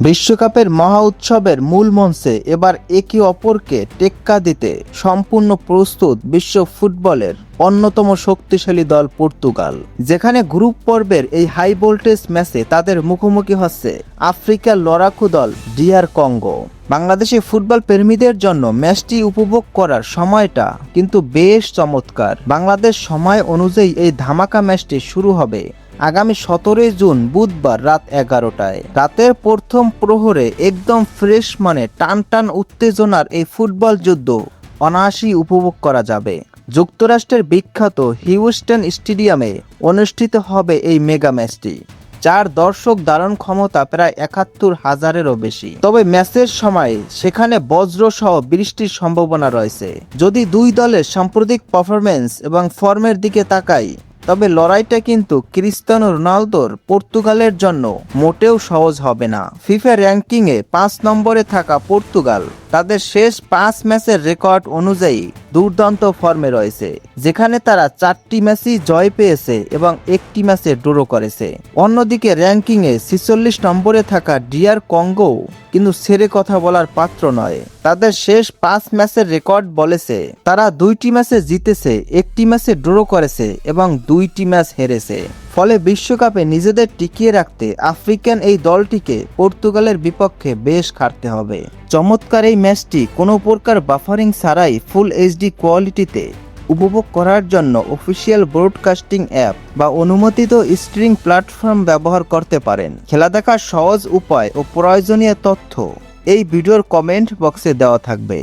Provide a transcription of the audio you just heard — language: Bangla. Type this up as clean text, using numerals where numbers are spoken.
বিশ্বকাপের মহা উৎসবের মূল মঞ্চে এবার একে অপরকে টেক্কা দিতে সম্পূর্ণ প্রস্তুত বিশ্ব ফুটবলের অন্যতম শক্তিশালী দল পর্তুগাল। যেখানে গ্রুপ পর্বের এই হাই ভোল্টেজ ম্যাচে তাদের মুখোমুখি হচ্ছে আফ্রিকার লড়াকু দল ডিআর কঙ্গো। বাংলাদেশি ফুটবল প্রেমীদের জন্য ম্যাচটি উপভোগ করার সময়টা কিন্তু বেশ চমৎকার। বাংলাদেশ সময় অনুযায়ী এই ধামাকা ম্যাচটি শুরু হবে আগামী 17 জুন বুধবার রাত 11টায়। রাতের প্রথম প্রহরে একদম ফ্রেশ মানে টান উত্তেজনার এই ফুটবল যুদ্ধ অনায়াসেই উপভোগ করা যাবে। যুক্তরাষ্ট্রের বিখ্যাত হিউস্টন স্টেডিয়ামে অনুষ্ঠিত হবে এই মেগা ম্যাচটি, যার দর্শক ধারণ ক্ষমতা প্রায় ৭১,০০০-এরও বেশি। তবে ম্যাচের সময় সেখানে বজ্রসহ বৃষ্টির সম্ভাবনা রয়েছে। যদি দুই দলের সাম্প্রতিক পারফরম্যান্স এবং ফর্মের দিকে তাকাই, তবে লড়াইটা কিন্তু ক্রিস্টিয়ানো রোনালদোর পর্তুগালের জন্য মোটেও সহজ হবে না। ফিফা র্যাঙ্কিংয়ে ৫ নম্বরে থাকা পর্তুগাল তাদের শেষ ৫ ম্যাচের রেকর্ড অনুযায়ী দুর্দান্ত ফর্মে রয়েছে, যেখানে তারা ৪টি ম্যাচই জয় পেয়েছে এবং ১টি ম্যাচে ড্র করেছে। অন্যদিকে র্যাঙ্কিংয়ে ৪৬ নম্বরে থাকা ডিআর কঙ্গো কিন্তু ছেড়ে কথা বলার পাত্র নয়। তাদের শেষ ৫ ম্যাচের রেকর্ড বলেছে তারা ২টি ম্যাচে জিতেছে, ১টি ম্যাচে ড্র করেছে এবং ২টি ম্যাচ হেরেছে। ফলে বিশ্বকাপে নিজেদের টিকিয়ে রাখতে আফ্রিকান এই দলটিকে পর্তুগালের বিপক্ষে বেশ খাটতে হবে। চমৎকার এই ম্যাচটি কোনো প্রকার বাফারিং ছাড়াই ফুল এইচডি কোয়ালিটিতে উপভোগ করার জন্য অফিসিয়াল ব্রডকাস্টিং অ্যাপ বা অনুমোদিত স্ট্রিমিং প্ল্যাটফর্ম ব্যবহার করতে পারেন। খেলা দেখার সহজ উপায় ও প্রয়োজনীয় তথ্য এই ভিডিওর কমেন্ট বক্সে দেওয়া থাকবে।